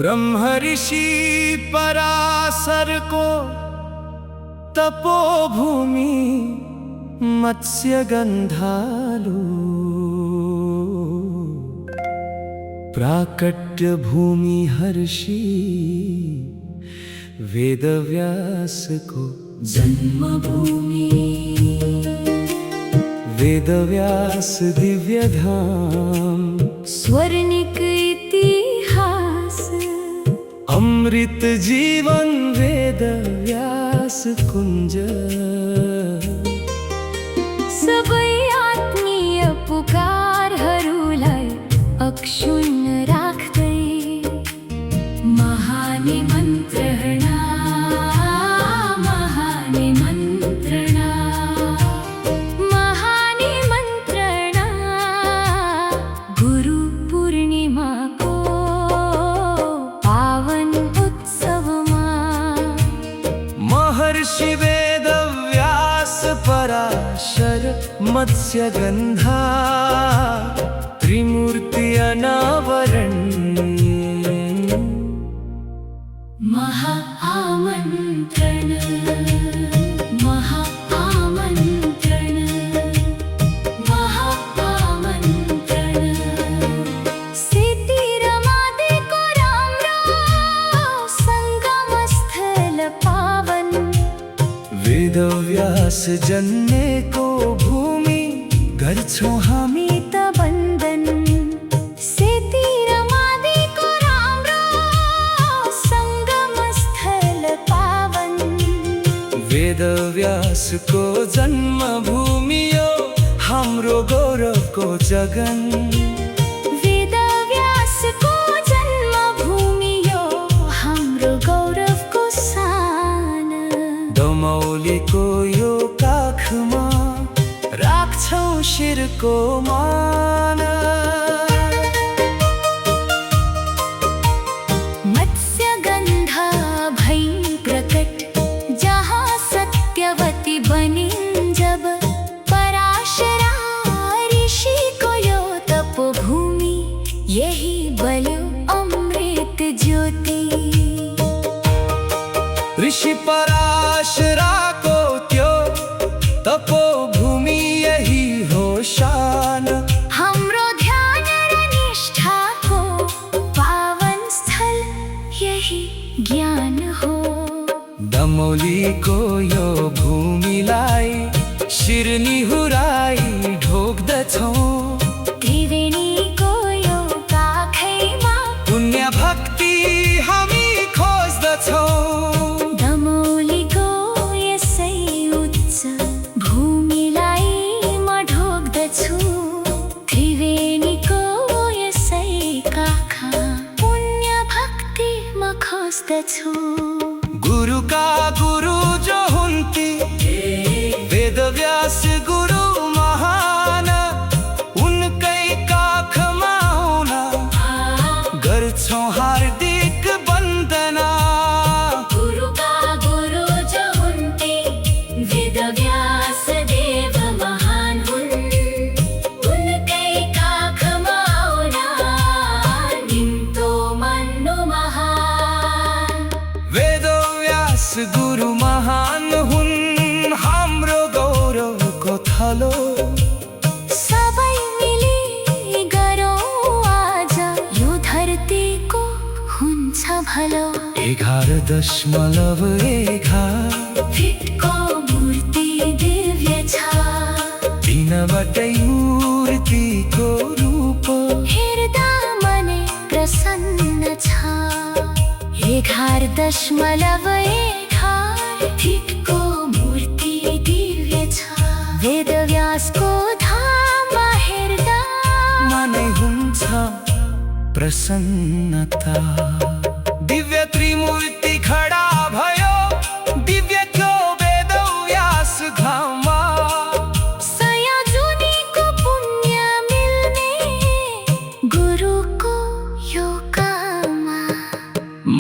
ब्रह्म ऋषि पराशर को तपोभूमि मत्स्य गंधालु प्राकट्य भूमि हर्षि वेदव्यास को जन्मभूमि वेदव्यास दिव्य धाम स्वर्णिक इतिहास अमृत जीवन वेदव्यास कुंज सबै आत्मीय पुकारहरूलाई अक्षुण्ण राख्दै महाने मन्त्रणा महाने मन्त्रणा महाने मन्त्रणा गुरु पूर्णिमाको पावन उत्सवमा महर्षि वेदव्यास पराशर मत्स्य गंधा त्रिमूर्ति अनावरण महा आमन्त्रण महा आमन्त्रण महा आमन्त्रण सीती रमादेको राम्रो संगमस्थल पावन वेदव्यास जन्मेको भूमि गर्छौं हामी त बन्दन सीती रमादेको राम्रो संगमस्थल पावन वेदव्यासको जन्मभूमि यो हाम्रो गौरवको जगन वेदव्यासको जन्मभूमि यो हाम्रो गौरवको सान दमौलीको यो काखमा राख्छौं शिरको मान मत्स्य गंधा भई प्रकट जहाँ सत्यवती बनिन् जब पराशरा ऋषि को यो तपोभूमि यही बल्यो अमृत ज्योति ऋषि पराशरा को त्यो तपोभूमि यही हो शान हाम्रो ध्यान र निष्ठाको पावन स्थल यही ज्ञान हो दमौलीको यो भूमिलाई शिर निहुराई ढोग्दछौं त्रिवेणीको यो काखैमा पुण्य भक्ति हामी खोज्दछौं दमौलीको यसै उच्च भूमिलाई म ढोग्दछु त्रिवेणीको यसै काखा पुण्य भक्ति म खोज्दछु गुरुका गुरु जो हुन्ती वेदव्यास गुरु महान उनकै काखमा आउन गर्छौं हार्दिक वन्दना गुरुका गुरु जो हुन्ते वेदव्यास देव महान हुन् उनकै काखमा आउन निम्तो मन्नु महान वेदव्यास गुरु महान हुन् हाम्रो गौरवको थलो सबै मिली गरौँ आज यो धरतीको हुन्छ भलो 11.11 फिटको मूर्ति दिव्य छ तीनवटै मूर्तिको रूप हेर्दा मनै प्रसन्न छ 11.11 फिटको मूर्ति दिव्य छ वेदव्यासको धाममा हेर्दा मनै हुन्छ प्रसन्नता दिव्य त्रिमूर्ति खडा भयो दिव्यको वेदव्यास घाममा सय जुनीको पुण्य मिल्ने गुरुको यो काममा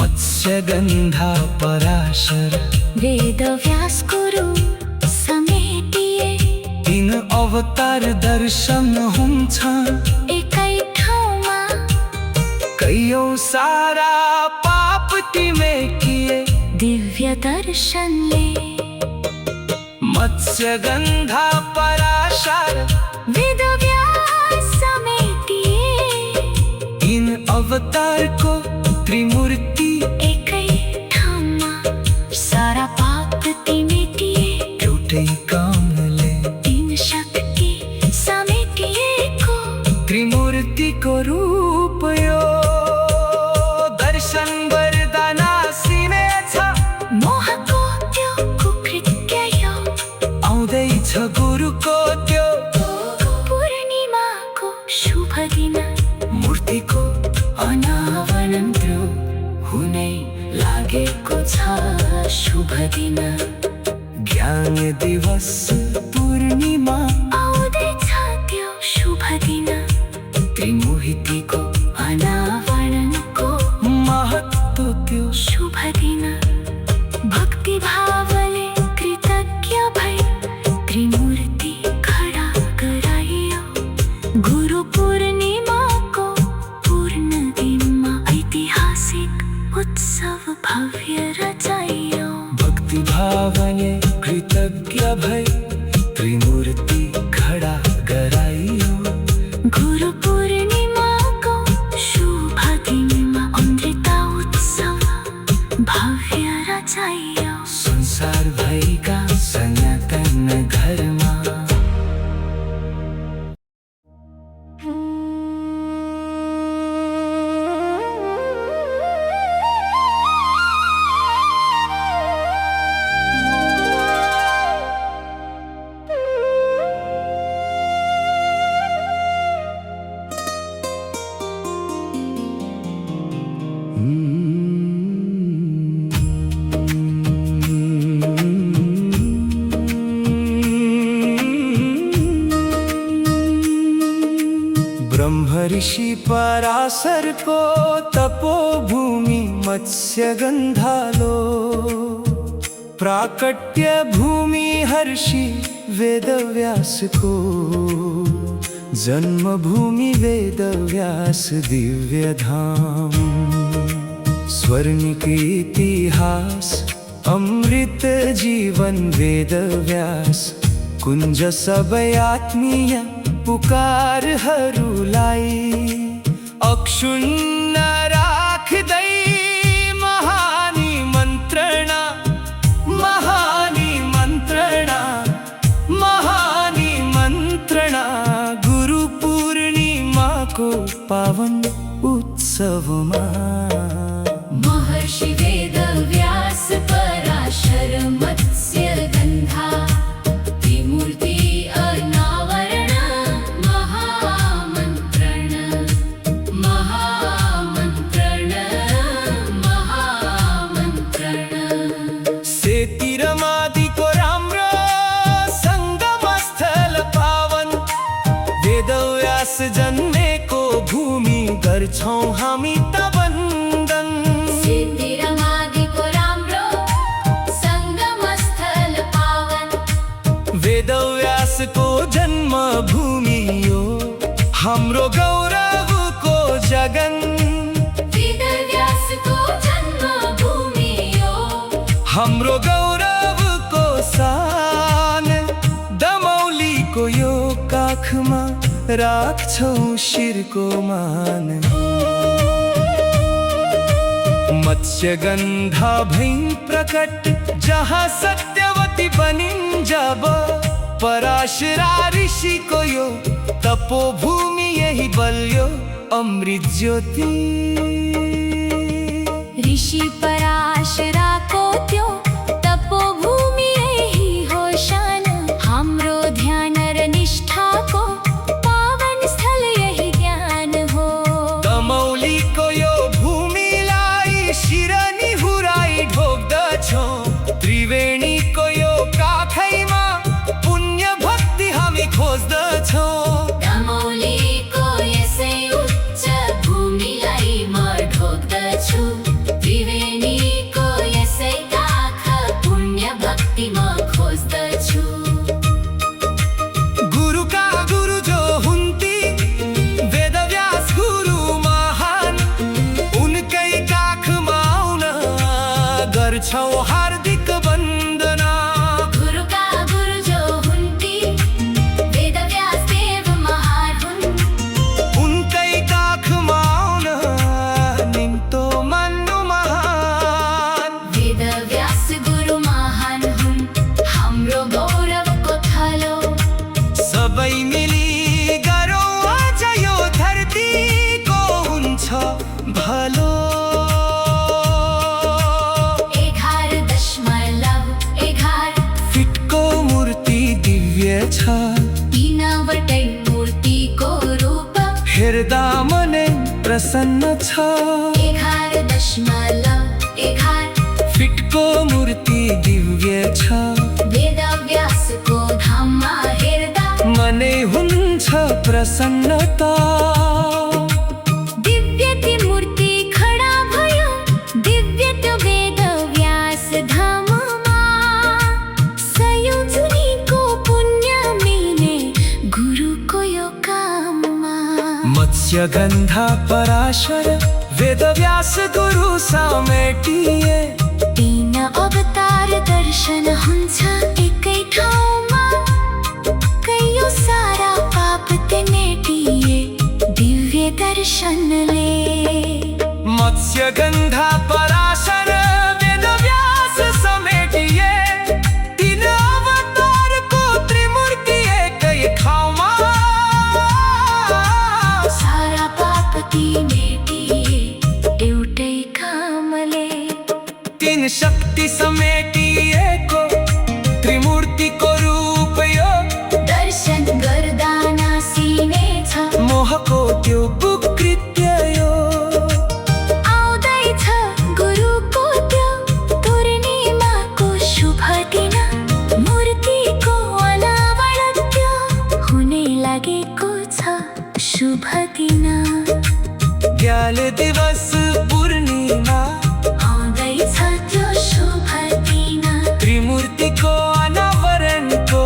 मत्स्य गंधा पराशर वेदव्यास गुरु समेटिए तीन अवतार दर्शन हुन्छ एकै ठाउँमा कईयों सारा पाप तिमे किए दिव्य दर्शनले मत्स्यगंधा पराशर वेदव्यास समेटिए इन अवतार को त्रिमूर्ति एकै ठाउँमा सारा पाप तिमेटिए एउटै कामले तीन शक्ति समेटिएको त्रिमूर्तिको रूप यो दर्शन वरदाना सिनेछ मोहको त्यो कुकृत्य यो आउँदैछ गुरुको त्यो पूर्णिमाको शुभ दिन मूर्तिको अनावरण त्यो हुनै लागेको छ शुभ दिन ज्ञान दिवस पूर्णिमा आउँदैछ त्यो शुभ दिन त्रिमूर्तिको अनावरणको महत्त्व त्यो शुभ दिन भक्ति भावले कृतज्ञ भई त्रिमूर्ति खडा गराइयो गुरु पूर्णिमाको पूर्ण दिनमा ऐतिहासिक उत्सव भव्य रचाइयो भक्ति भावले कृतज्ञ भई त्रिमूर्ति खडा गराइयो गुरु पूर्णिमाको शुभ दिनमा अमृता उत्सव भव्य रचाइयो संसार भएका सनातन घरमा ब्रह्म ऋषि पराशर को तपोभूमि मत्स्यगंधालो प्राकट्य भूमि हर्षि वेदव्यास को जन्मभूमि वेदव्यास दिव्य धाम स्वर्णिक इतिहास अमृत जीवन वेदव्यास कुञ्ज सबै आत्मीय पुकारहरूलाई अक्षुण्ण राख्दै महानी मन्त्रणा गुरु पूर्णिमाको पावन उत्सवमा महर्षि वेदव्यास पराशर मत्स्यगन्धा त्रिमूर्ति अनावरण महामन्त्रण सेतिरमादिको राम्रो सङ्गमस्थल पावन वेदव्यास जन्मेको भूमि गर्छौँ हामी त वन्दन सेतिरमादिको राम्रो सङ्गमस्थल पावन वेदव्यासको जन्मभूमि यो हाम्रो गौरवको जगन वेदव्यासको जन्मभूमि यो हाम्रो गौरवको शान दमौलीको यो काखमा राख्छौँ शिरको मान मत्स्यगन्धा भई प्रकट जहाँ सत्यवती बनिन् जब पराशरा ऋषिको यो तपोभूमि यही बल्यो अमृत ज्योति ऋषि पराशराको त्यो तपोभूमि यही हो शान हाम्रो ध्यान र निष्ठाको पावन स्थल यही ज्ञान हो दमौलीको यो भूमिलाई शिर निहुराई ढोग्दछौँ त्रिवेणीको यो काखैमा पुण्य भक्ति हामी खोज्दछौँ दमौलीको यसै उच्च भूमिलाई गर्छौ हार्दिक वन्दना। गुरुका गुरु जो हुन्ती वेदव्यास देव महान हुन्। उनकै काखमा आउन निम्तो मान्नु महान। वेदव्यास गुरु महान हुन्, हाम्रो गौरवको थलो। सबै मिली गरौँ आज यो धरतीको हुन्छ भलो। 11.11 फिटको मूर्ति दिव्य छ, तीनवटै मूर्तिको रूप हेर्दा मनै प्रसन्न छ। 11.11 फिटको मूर्ति दिव्य छ, वेदव्यासको धाममा हेर्दा मनै हुन्छ प्रसन्नता। दिव्य ती मूर्ति खडा भयो, दिव्य त्यो वेदव्यास धाममा। सयौँ जुनीको पुण्य मिले गुरुको यो काममा। मत्स्यगन्धा पराशर वेदव्यास गुरु समेटिए। 3 अवतार दर्शन हुन्छ एकै ठाउँमा। कैयौँ सारा पाप ते मेटिए दिव्य दर्शनले। मत्स्यगन्धा पराशर वेदव्यास समेटिए। 3 अवतारको त्रिमूर्ति एकै ठाउँमा। सारा पाप ती मेटिए एउटै कामले। 3 शक्ति समेटिएको त्रिमूर्तिको रूप यो। दर्शन गर्दा नासिनेछ मोहको त्यो कुकृत्य यो। आउँदैछ गुरुको त्यो पूर्णिमाको शुभ दिन। मूर्तिको अनावरण त्यो हुने लागेको छ शुभ दिन। ज्ञान दिवस पूर्णिमा आउँदैछ त्यो शुभ दिन। त्रिमूर्तिको अनावरणको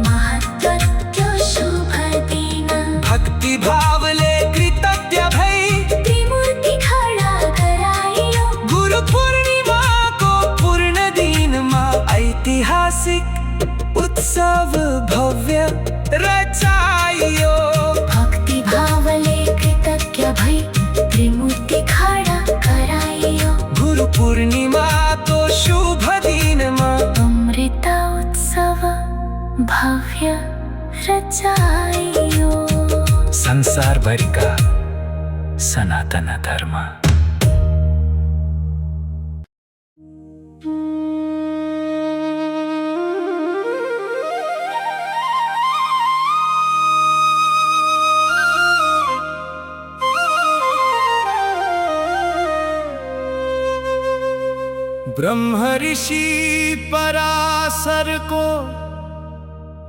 महत्त्व त्यो शुभ दिन। भक्ति भावले कृतज्ञ भई त्रिमूर्ति खडा गराइयो। गुरु पूर्णिमाको पूर्ण दिनमा ऐतिहासिक उत्सव भव्य रचाइयो। भक्ति भावले कृतज्ञ भई त्रिमूर्ति खडा गराइयो। गुरु पूर्णिमाको शुभ दिनमा अमृत उत्सव भव्य रचाइयो। संसारभरिका सनातन धर्म। ब्रह्म ऋषि पराशर को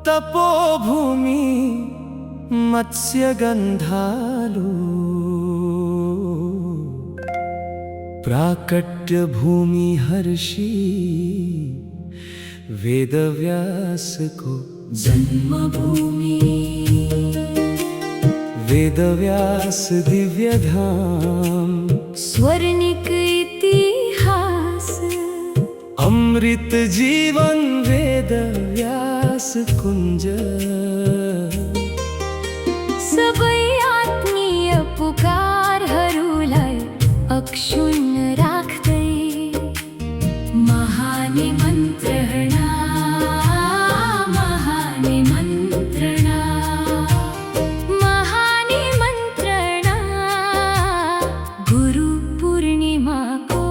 तपोभूमि मत्स्यगन्धालु। प्राकट्य भूमि हर्षि वेदव्यास को जन्मभूमि। वेदव्यास दिव्य धाम। स्वर्णिक इतिहास अमृत जीवन वेदव्यास कुञ्ज। सबै आत्मीय पुकारहरूलाई अक्षुण्ण राख्दै महानिमन्त्रणा महानिमन्त्रणा महानिमन्त्रणा। गुरु पूर्णिमाको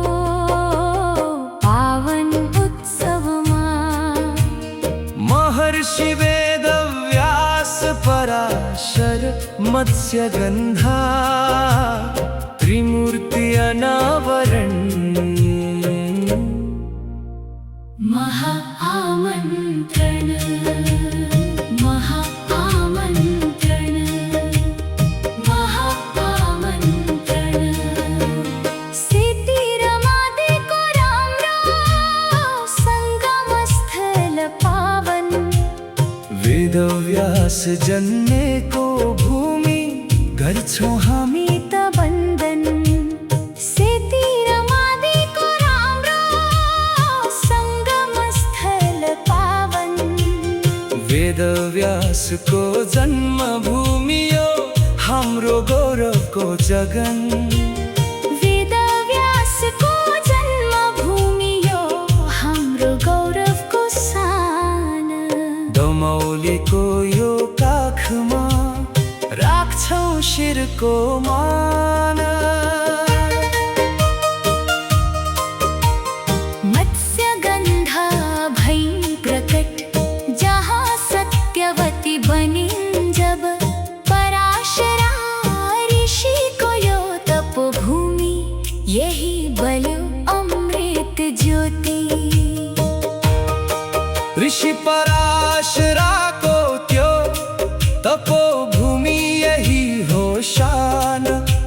पावन उत्सवमा महर्षि वेदव्यास पराशर मत्स्यगन्धा त्रिमूर्ति अनावरण। महा आमन्त्रण महा आमन्त्रण महा आमन्त्रण। सेतीरमादेको राम्रो सङ्गमस्थल पावन। वेदव्यास जन्मेको भूमि गर्छौँ हामी त बन्दन। सेतीरमादेको राम्रो व्यासको जन्मभूमि यो हाम्रो गौरवको जगन। वेद व्यासको जन्मभूमि यो हाम्रो गौरवको सान। दमौलीको यो काखमा राख्छौं शिरको मान। मत्स्यगन्धा भई प्रकट जहाँ सत्यवती बनिन् जब। पराशरा ऋषि को यो तपोभूमि यही बल्यो अमृत ज्योति। ऋषि पराशरा को त्यो तपोभूमि यही हो शान।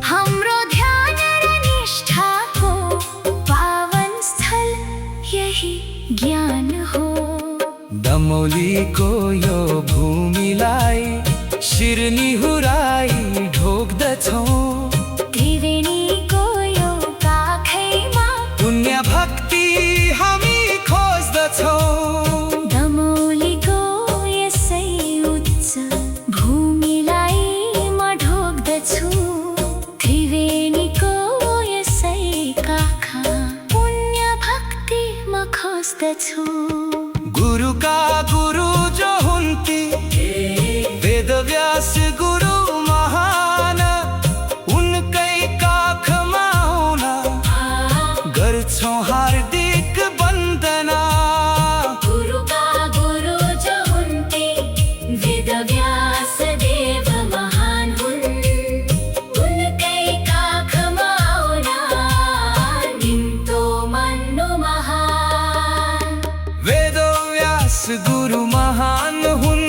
हाम्रो ध्यान र निष्ठाको पावन स्थल यही ज्ञान हो। दमौलीको यो भूमिलाई शिर निहुराई ढोग्दछौँ। त्रिवेणीको यो काखैमा पुण्य भक्ति हामी खोज्दछौँ। दमौलीको यसै उच्च भूमिलाई म ढोग्दछु। त्रिवेणीको यसै काखा पुण्य भक्ति म खोज्दछु। गुरुका गुरु जो हुन्ती वेद व्यास गुरु महान। उनकै काखमा आउन गर्छौं हार्दिक वन्दना। गुरुका गुरु जो हुन्ते वेद व्यास देव महान हुन्। उनकै काखमा आउन निम्तो मन्नु महान। वेद व्यास गुरु महान हुन्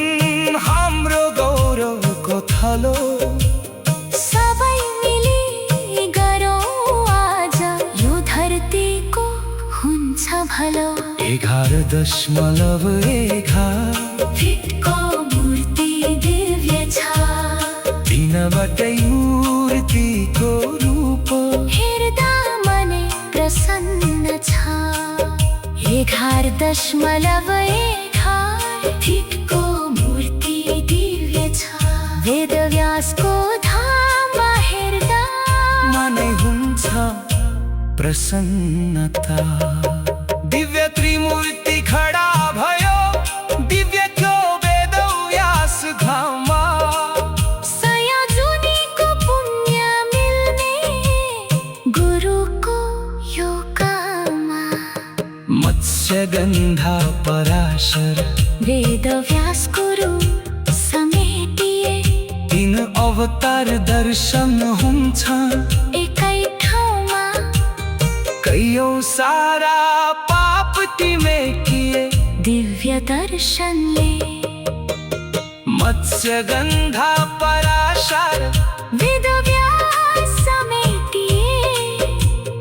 हाम्रो गौरवको थलो। सबै मिली गरौँ आज यो धरतीको हुन्छ भलो। 11.11 फिटको मूर्ति दिव्य छ। दिनबाटै मूर्तिको रूप हेर्दा मनै प्रसन्न छ। 11.11 फिटको मूर्ति दिव्य छ। वेद व्यासको धाममा हेर्दा मनै हुन्छ प्रसन्नता। दिव्य त्रिमूर्ति खडा भयो दिव्यको वेद व्यास घाममा। सय जुनीको पुण्य मिल्ने गुरुको यो काममा। मत्स्यगन्धा पराशर वेद व्यास गुरु समेटिए 3 अवतार दर्शन हुन्छ एकै ठाउँमा। कैयौं सारा पाप टिमेकिए दिव्य दर्शनले। मत्स्यगन्धा पराशर वेद व्यास समेटिए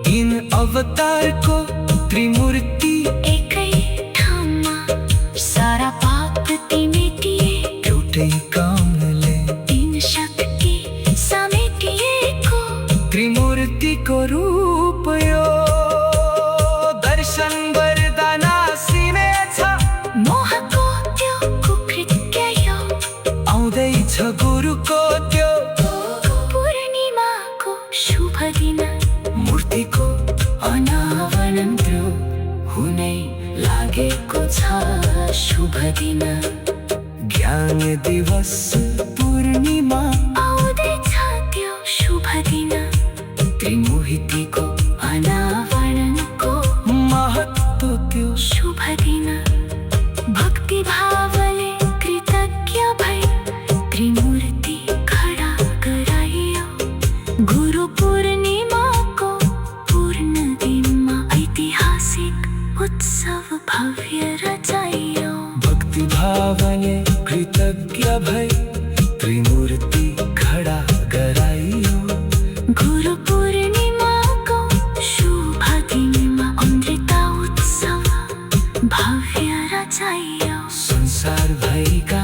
3 अवतारको त्रिमूर्ति एकै ठाउँमा। सारा पाप तिमेटिए एउटै कामले 3 शक्ति समेटिएको त्रिमूर्तिको रूप यो। दर्शन वरदान सिनेछ मोहको त्यो कुकृत्य यो। आउँदैछ गुरुको त्यो पूर्णिमाको शुभ दिन। मूर्तिको अनावरण त्यो हुनै लागेको छ शुभ दिन। ज्ञान दिवस पूर्णिमा आउँदैछ त्यो शुभ दिन। त्रिमूर्तिको अनावरणको महत्त्व त्यो शुभ दिन। भक्ति भावले कृतज्ञ भई त्रिमूर्ति खडा गराइयो। गुरु पूर्णिमाको पूर्ण दिनमा ऐतिहासिक उत्सव भव्य रचाइयो। भक्ति भावले कृतज्ञ भई त्रिमूर्ति खडा गराइयो। गुरु पूर्णिमाको शुभ दिनमा अमृता उत्सव भव्य रचाइयो। संसार भएका